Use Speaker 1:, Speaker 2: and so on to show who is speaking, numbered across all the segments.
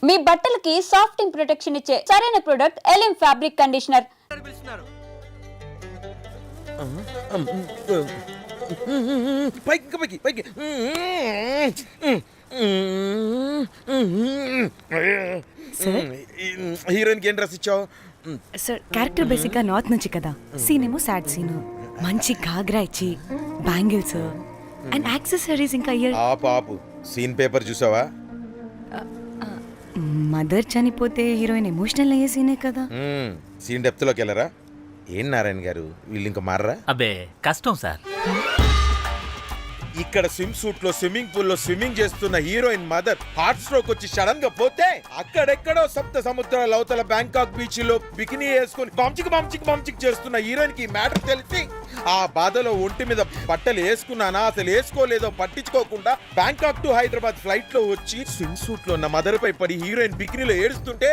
Speaker 1: మీ బట్టలకి సాఫ్టింగ్ ప్రొటెక్షన్ ఇచ్చే సరైన ప్రొడక్ట్ ఎలిమ్ ఫ్యాబ్రిక్ కండిషనర్.
Speaker 2: హీరోయిన్ కి ఏం డ్రెస్ ఇచ్చావు?
Speaker 3: సార్ క్యారెక్టర్ బేసిక్ గా నార్త్ నుంచి కదా, సీన్ ఏమో సాడ్ సీన్. మంచి ఘాగ్రా ఇచ్చి బ్యాంగిల్స్ అండ్ యాక్సెసరీస్ ఇంకా ఇయర్.
Speaker 2: ఆపు సీన్ పేపర్ చూసావా?
Speaker 3: మదర్ చనిపోతే హీరోయిన్ ఎమోషనల్ అయ్యే సీనే కదా.
Speaker 2: సీన్ డెప్త్ లోకి వెళ్ళరా? ఏం నారాయణ గారు వీళ్ళు ఇంకా మారరా?
Speaker 4: అబ్బే కష్టం సార్.
Speaker 2: ఇక్కడ స్విమ్ సూట్ లో స్విమ్మింగ్ పూల్ లో స్విమ్మింగ్ చేస్తున్న హీరోయిన్ మదర్ హార్ట్ స్ట్రోక్ వచ్చి సడన్ గా పోతే అక్కడెక్కడో సప్త సముద్రాల అవతల బ్యాంకాక్ బీచ్ లో బికినీ వేసుకుని బంచిక్ చేస్తున్న హీరోయిన్ కి మ్యాటర్ తెలిసి ఆ బాధలో ఒంటి మీద బట్టలు వేసుకున్నానా అసలు వేసుకోలేదో పట్టించుకోకుండా బ్యాంకాక్ టు హైదరాబాద్ ఫ్లైట్ లో వచ్చి స్విమ్ సూట్ లో ఉన్న మదర్ పై పడి హీరోయిన్ బికినీలో ఏడుస్తుంటే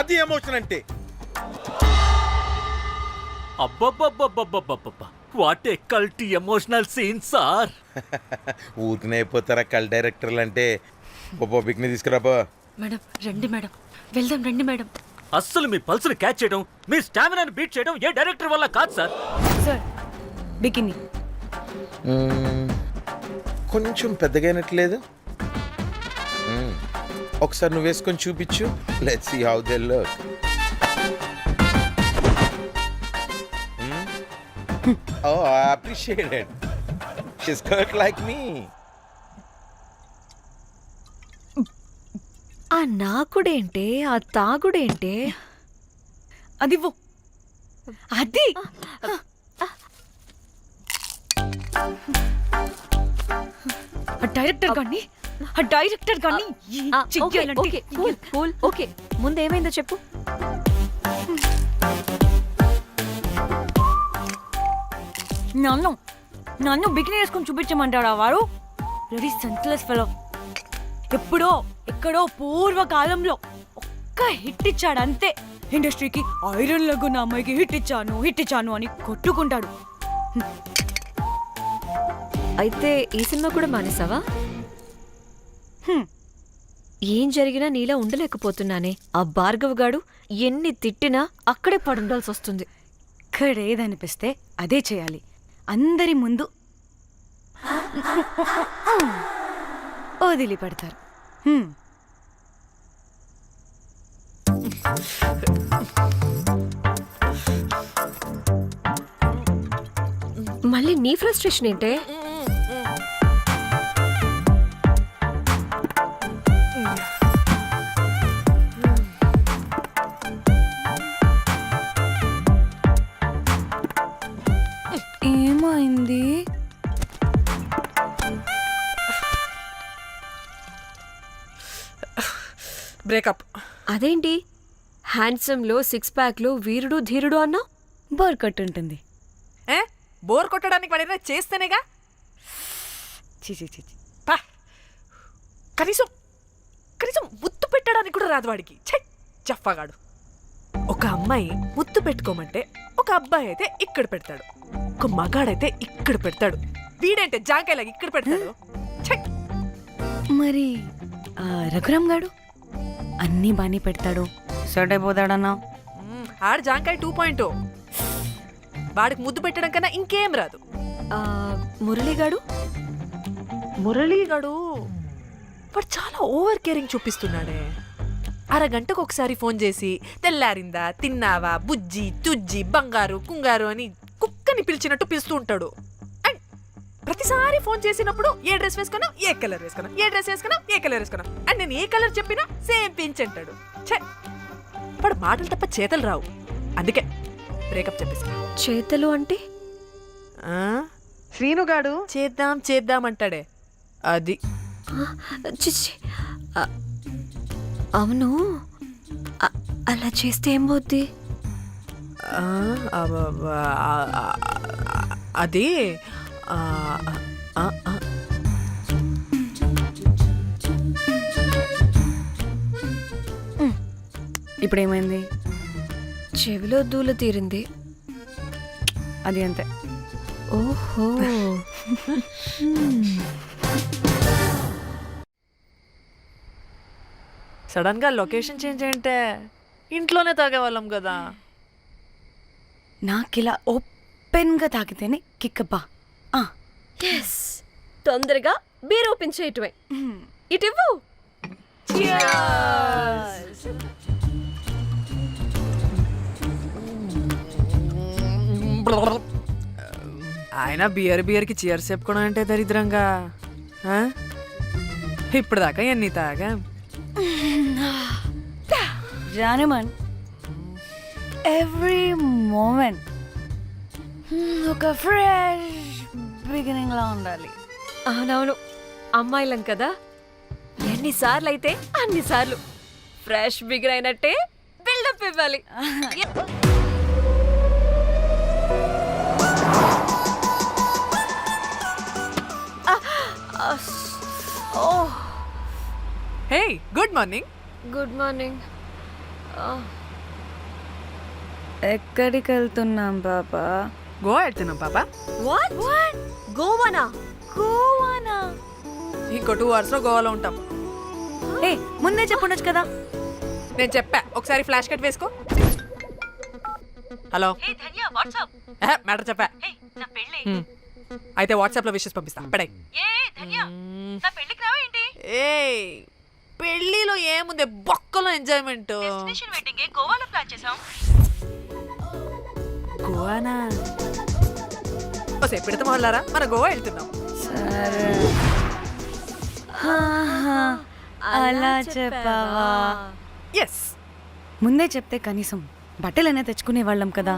Speaker 2: అది ఎమోషన్ అంటే.
Speaker 4: అబ్బబ్బబ్బబ్బబ్బబ్బబ్బ వాట్ ఏ కల్టీ ఎమోషనల్ సీన్ సార్.
Speaker 2: ఊరికనే అయిపోతారా కల్ డైరెక్టర్లు అంటే? బికినీ తీసుకురాబో.
Speaker 5: మేడం రండి మేడం, వెళ్దాం రండి మేడం.
Speaker 4: అస్సలు మీ పల్స్ని క్యాచ్ చేయడం, మీ స్టామినాని బీట్ చేయడం ఏ డైరెక్టర్ వల్ల కాదు సార్.
Speaker 3: సార్ బికినీ
Speaker 2: కొంచెం పెద్దగైనట్లేదు. ఒకసారి నువ్వు వేసుకొని చూపించు. Let's see how they look. Oh, I appreciate it. She's cut like me.
Speaker 5: ఆ నాకుడేంటే, ఆ తాగుడేంటే?
Speaker 3: అదివ్వు. అది ఆ డైరెక్టర్ గాని
Speaker 5: ఓకే ముందేమైందో చెప్పు.
Speaker 3: నన్ను బికినీ వేసుకొని చూపించమంటాడా వాడు? Ready senseless fellow. ఎక్కడో పూర్వకాలంలో ఒక్క హిట్ ఇచ్చాడు అంతే. ఇండస్ట్రీకి ఐరన్ లగున్న అమ్మాయికి హిట్ ఇచ్చాను అని కొట్టుకుంటాడు.
Speaker 5: అయితే ఈ సినిమా కూడా మానేసావా? ఏం జరిగినా నీలా ఉండలేకపోతున్నానే. ఆ భార్గవ్ గాడు ఎన్ని తిట్టినా అక్కడే పడుండాల్సి వస్తుంది.
Speaker 3: ఇక్కడ ఏదనిపిస్తే అదే చేయాలి. అందరి ముందు వదిలిపెడతారు.
Speaker 5: మళ్ళీ నీ ఫ్రస్ట్రేషన్ ఏంటే?
Speaker 3: ఏమైంది?
Speaker 6: బ్రేకప్.
Speaker 5: అదేంటి హ్యాండ్సమ్ లో సిక్స్ ప్యాక్ లో వీరుడు ధీరుడు అన్నా?
Speaker 3: బోర్ కట్ ఉంటుంది.
Speaker 6: బోర్ కొట్టడానికి వాడైనా చేస్తేనేగా. పా. కనీసం ముద్దు పెట్టడానికి కూడా రాదు వాడికి. చెప్పగాడు. ఒక అమ్మాయి ముద్దు పెట్టుకోమంటే ఒక అబ్బాయి అయితే ఇక్కడ పెడతాడు, ఒక మగాడైతే ఇక్కడ పెడతాడు. వీడంటే జాంకాయలాగా ఇక్కడ పెడతాడు.
Speaker 3: మరి రఘురామ్ గాడు అన్నీ బానే పెడతాడు, సెట్ అయిపోతాడన్నా.
Speaker 6: ఆడు జాంకాయ 2.0. వాడికి ముద్దు పెట్టడం కన్నా ఇంకేం రాదు.
Speaker 5: మురళీగాడు
Speaker 6: వాడు చాలా ఓవర్ కేరింగ్ చూపిస్తున్నాడే. అరగంటకు ఒకసారి ఫోన్ చేసి తెల్లారిందా, తిన్నావా, బుజ్జి తుజ్జి, బంగారు కుంగారు అని కుక్కని పిలిచినట్టు పిలుస్తూ ఉంటాడు. అండ్ ప్రతిసారి ఫోన్ చేసినప్పుడు ఏ డ్రెస్ వేసుకున్నావు, ఏ కలర్ వేసుకున్నావు, ఏ డ్రెస్ వేసుకున్నావు, ఏ కలర్ వేసుకున్నావు అండ్ నేను ఏ కలర్ చెప్పినా సేమ్ పించ్ అంటాడు. వాడు మాటలు తప్ప చేతలు రావు. అందుకే బ్రేకప్ చెప్పేసి.
Speaker 5: చేతలు అంటే
Speaker 6: శ్రీనుగాడు చేద్దాం అంటాడే అది.
Speaker 5: అవును, అలా చేస్తే ఏం పోద్ది?
Speaker 6: అది
Speaker 3: ఇప్పుడేమైంది?
Speaker 5: చెవిలో దూల తీరింది.
Speaker 3: అది అంతే.
Speaker 5: ఓహో.
Speaker 6: సడన్ గా లొకేషన్ చేంజ్ అంటే ఇంట్లోనే తాగేవాళ్ళం కదా.
Speaker 3: నాకిలా ఓపెన్గా తాగితేనే కిక్కబ్బా.
Speaker 5: ఎస్, తొందరగా బీర్ ఓపెన్ చేయటమే. ఇటివ్వు.
Speaker 6: ఆయన బియర్కి చీర్స్ చెప్పుకోవడం అంటే దరిద్రంగా. ఆ? ఇప్పుడు దాకా ఎన్ని తాగా?
Speaker 3: జానమన్, ఎవ్రీ మూమెంట్ ఒక ఫ్రెష్ బిగినింగ్ లా ఉండాలి.
Speaker 5: అవునవును, అమ్మాయిలం కదా, ఎన్నిసార్లు అయితే అన్నిసార్లు ఫ్రెష్ బిగర్ అయినట్టే బిల్డప్ ఇవ్వాలి.
Speaker 6: హే, గుడ్ మార్నింగ్.
Speaker 5: Good morning.
Speaker 3: ఎక్కడికి వెళ్తున్నాం పాపా?
Speaker 6: గోవా వెళ్తున్నాం పాపా.
Speaker 5: వాట్? గోవానా?
Speaker 3: గోవానా?
Speaker 6: ఇంకో 2 hours లో గోవాలో ఉంటాం.
Speaker 3: ఏ ముందే చెప్పుండొచ్చు కదా.
Speaker 6: నేను చెప్పా, ఒకసారి ఫ్లాష్ కట్ వేసుకో. హలో, మ్యాటర్ చెప్పా. అయితే వాట్సాప్ లో విషెస్ పంపిస్తా. పడే. ఏ పెళ్లిలో ఏముంది, బొక్కలో ఎంజాయ్మెంట్. గోవానా? పెడతాం వాళ్ళారా, మన గోవా వెళ్తున్నాం.
Speaker 3: సరే, అలా చెప్పావా?
Speaker 6: ఎస్,
Speaker 3: ముందే చెప్తే కనీసం బట్టలనే తెచ్చుకునే వాళ్ళం కదా.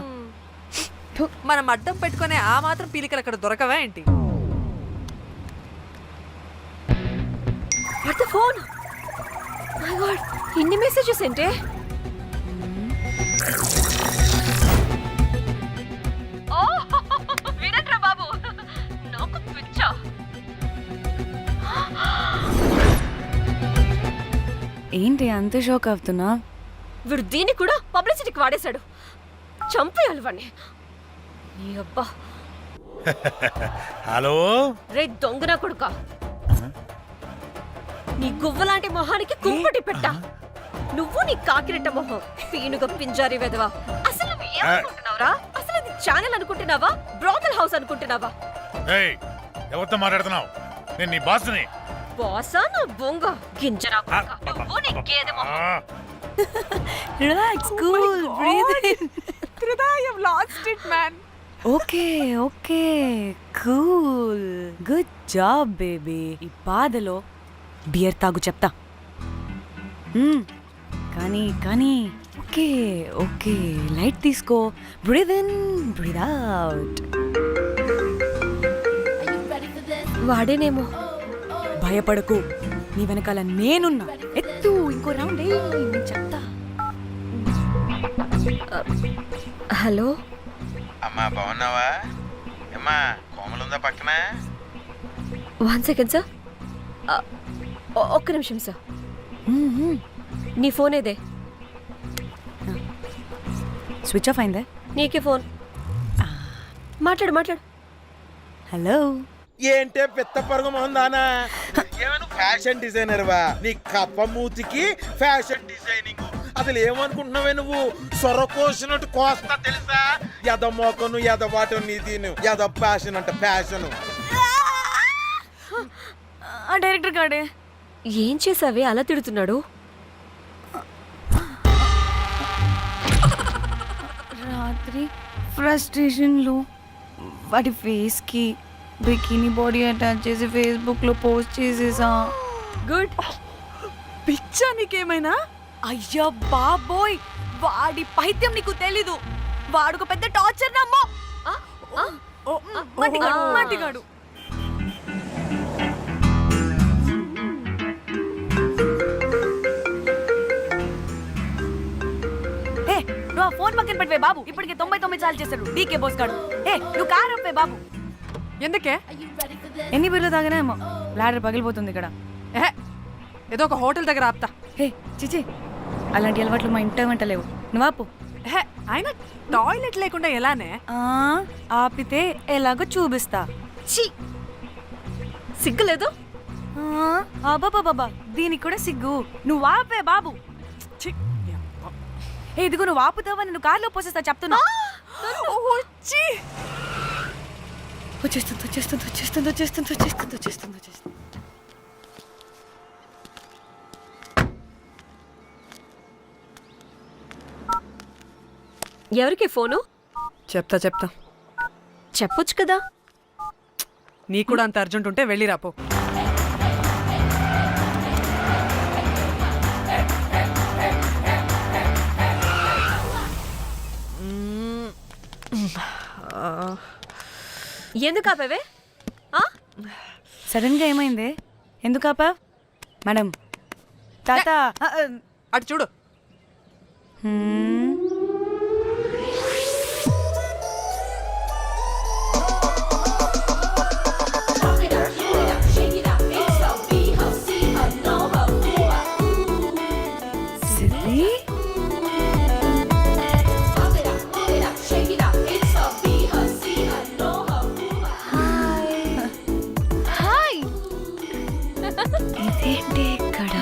Speaker 6: మనం అడ్డం పెట్టుకునే ఆ మాత్రం పీలికలు అక్కడ దొరకవా ఏంటి?
Speaker 5: What the phone? My God, ఇన్ని మెసేజెస్ ఏంటే? వినట్రా బాబు, నాకు పిచ్చా.
Speaker 3: ఏంటి అంత షాక్ అవుతున్నా?
Speaker 5: వీడు దీన్ని కూడా పబ్లిసిటీకి వాడేశాడు. చంపేయాలి వాడిని. నీ అబ్బా.
Speaker 7: హలో,
Speaker 5: రే దొంగన కొడుకా, నీ గువ్వలాంటి మొహానికి కుంపటి పెట్ట. నువ్వు నీ కాకిరెట్ట మొహం, పీనుగ పింజారి వెదవా. అసలు నువ్వు ఏమనుకుంటున్నావురా? అసలు ఇది ఛానల్ అనుకుంటున్నావా, బ్రోకల్ హౌస్ అనుకుంటున్నావా?
Speaker 7: ఏయ్, ఎవరితో మాట్లాడుతున్నావు? నేను నీ బాస్ని.
Speaker 5: బాసా నా బొంగ గింజరా కొడుకా. నువ్వు నీ గేదె మొహం.
Speaker 3: Relax, cool, breathe in.
Speaker 6: Lost it man.
Speaker 3: Okay okay, cool, good job baby. ఈ బాధలో బియర్ తాగు చెప్తా. కానీ కానీ ఓకే ఓకే, లైట్ తీసుకో. Breathe in, breathe out.
Speaker 5: వాడేనేమో.
Speaker 3: భయపడకు, నీ వెనకాల నేనున్నా. ఎత్తు, ఇంకో రౌండ్ నేను చెప్తా.
Speaker 5: హలో
Speaker 2: అమ్మా, బాగున్నావా? అమ్మా, కోమలుందా పక్కన?
Speaker 5: 1 second సార్. ఒక్క నిమిషం సార్. నీ ఫోన్ ఏదే?
Speaker 3: స్విచ్ ఆఫ్ అయిందే.
Speaker 5: నీకే ఫోన్. మాట్లాడు మాట్లాడు.
Speaker 3: హలో,
Speaker 2: ఏంటే పెద్ద పరుగు మొహందానా? ఏమైనా ఫ్యాషన్ డిజైనర్ వా? నీ కప్ప మూతికి ఫ్యాషన్ డిజైనింగ్. అసలు ఏమనుకుంటున్నావే నువ్వు? సొర కోసినట్టు కోస్తా తెలుసా? ఎద మోకను, ఎద వాటను, నీ దీని ఎద ఫ్యాషన్ అంట, ఫ్యాషన్.
Speaker 3: ఆ డైరెక్టర్ గాడే.
Speaker 5: ఏం చేసావే అలా తిడుతున్నాడు?
Speaker 3: రాత్రి ఫ్రస్ట్రేషన్లో వాడి ఫేస్కి బికినీ బాడీ అటాచ్ చేసి ఫేస్బుక్లో పోస్ట్ చేసేసా.
Speaker 5: గుడ్.
Speaker 6: పిచ్చా నీకేమైనా?
Speaker 3: అయ్యా బాబోయ్, వాడి పైత్యం నీకు తెలీదు. వాడుకు పెద్ద టార్చర్ నమ్మో. మట్టిగాడు. నువ్వు ఆ ఫోన్ పక్కన పెట్టవే బాబు. ఇప్పటికే 99 సార్లు చేశాడు డీకే బోస్ గాడు. నువ్వు కారు అప్పే బాబు.
Speaker 6: ఎందుకే?
Speaker 3: ఎన్ని బిర్లు తాగినాయేమో, లాడర్ పగిలిపోతుంది ఇక్కడ.
Speaker 6: ఏదో ఒక హోటల్ దగ్గర ఆపుతా.
Speaker 3: చిచి, అలాంటి అలవాట్లు మా ఇంట వెంట లేవు. నువ్వు ఆపు.
Speaker 6: ఆయన టాయిలెట్ లేకుండా ఎలానే?
Speaker 3: ఆపితే ఎలాగో చూపిస్తా.
Speaker 5: ఛీ, సిగ్గులేదు?
Speaker 3: బాబా దీనికి కూడా సిగ్గు. నువ్వు ఆపే బాబు.
Speaker 6: ఛీ,
Speaker 3: ఏ, ఇదిగో నువ్వు ఆపుతావా, నేను కార్లో పోసేస్తా చెప్తున్నా. వచ్చేస్తుంది.
Speaker 5: ఎవరికి ఫోను?
Speaker 6: చెప్తా
Speaker 5: చెప్పొచ్చు కదా.
Speaker 6: నీకు కూడా అంత అర్జెంట్ ఉంటే వెళ్ళి రాపో.
Speaker 5: ఎందుకు ఆపేవే?
Speaker 3: సడన్ గా ఏమైంది? ఎందుకు ఆపా? మేడం తాత
Speaker 6: అటు చూడు.
Speaker 3: సిద్ధి
Speaker 5: హాయ్.
Speaker 3: ఇదేంటి ఇక్కడ?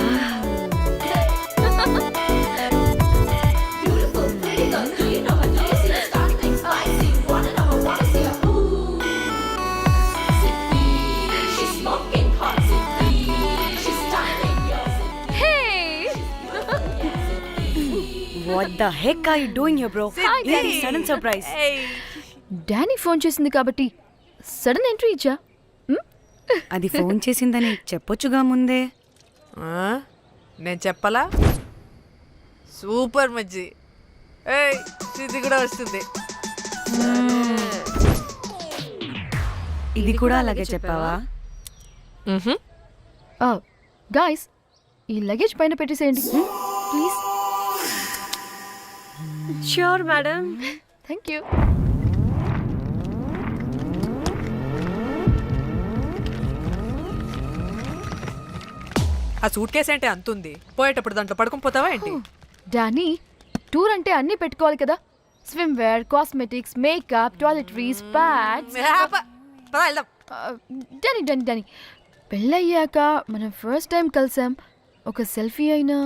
Speaker 3: What the heck are you doing here, bro? ఏంటి సడన్ సర్ప్రైజ్?
Speaker 8: డానీ ఫోన్ చేసింది కాబట్టి సడన్ ఎంట్రీ ఇచ్చా.
Speaker 3: అది ఫోన్ చేసిందని చెప్పొచ్చుగా ముందే.
Speaker 6: నేను చెప్పలా? సూపర్ మజ్జి. ఏయ్ సిద్ధి కూడా వస్తుంది.
Speaker 3: ఇది కూడా అలాగే చెప్పావా?
Speaker 8: గాయస్, ఈ లగేజ్ పైన పెట్టేసేయండి please.
Speaker 5: Sure madam.
Speaker 8: Thank you.
Speaker 6: ఆ సూట్ కేసు ఏంటి అంతుంది? పోయేటప్పుడు దాంట్లో పడుకుని పోతావా ఏంటి?
Speaker 8: డానీ, టూర్ అంటే అన్నీ పెట్టుకోవాలి కదా. Swimwear, cosmetics, makeup, toiletries, pads.
Speaker 6: వెళ్దాం.
Speaker 8: డానీ పెళ్ళయ్యాక మనం ఫస్ట్ టైం కలిసాం. ఒక సెల్ఫీ అయినా.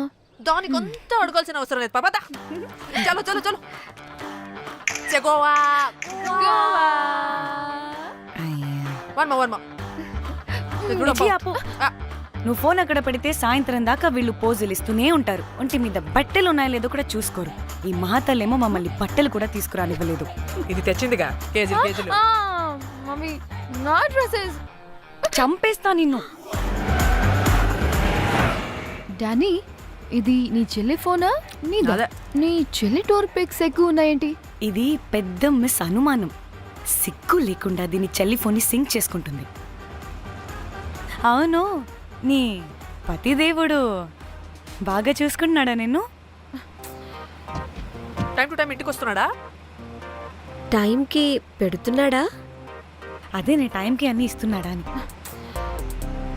Speaker 6: దానికి అంతా అడగాల్సిన అవసరం లేదు పాపా. చలో చలో చలో. గోవా. వర్మ.
Speaker 3: ఇచ్చి ఆపు. నువ్వు ఫోన్ అక్కడ పెడితే సాయంత్రం దాకా వీళ్ళు పోజులు ఇస్తూనే ఉంటారు. ఒంటి మీద బట్టలు ఉన్నాయో లేదో కూడా చూసుకోరు. ఈ మహాతల్లేమో మమ్మల్ని బట్టలు కూడా తీసుకురానివ్వలేదు.
Speaker 6: ఇది తెచ్చిందిగా కేజీలు.
Speaker 8: మమ్మీ, నా డ్రెస్సెస్.
Speaker 3: చంపేస్తా నిన్ను.
Speaker 8: డానీ, ఇది నీ చెల్లి ఫోనా నీదా?
Speaker 6: అదే.
Speaker 8: నీ చెల్లి టూర్ పిక్స్ ఎక్కువ ఉన్నాయేంటి?
Speaker 3: ఇది పెద్ద మిస్ అనుమానం. సిగ్గు లేకుండా దీని చెల్లి ఫోన్ని సింక్ చేసుకుంటుంది. అవును, నీ పతిదేవుడు బాగా చూసుకుంటున్నాడా నిన్ను?
Speaker 6: టైం టు టైం ఇంటికి వస్తున్నాడా?
Speaker 5: టైంకి పెడుతున్నాడా?
Speaker 3: అదే నీ టైంకి అన్ని ఇస్తున్నాడా అని.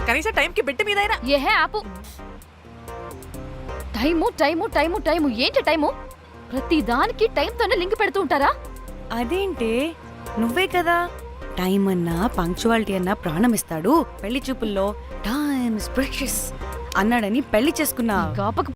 Speaker 6: కనీసం టైంకి బిడ్డ మీదైనా.
Speaker 8: ఏహే ఆపు. టైము ఏంటి టైము? ప్రతి దానికి టైంతోనే లింక్ పెడుతూ ఉంటారా?
Speaker 3: అదేంటే, నువ్వే కదా టైం అన్నా పంక్చువాలిటీ అన్నా ప్రాణం ఇస్తాడు, పెళ్లి చూపుల్లో టైమ్ ఇస్ ప్రెషియస్ అన్నాడని పెళ్లి చేసుకున్నా.
Speaker 8: గాపక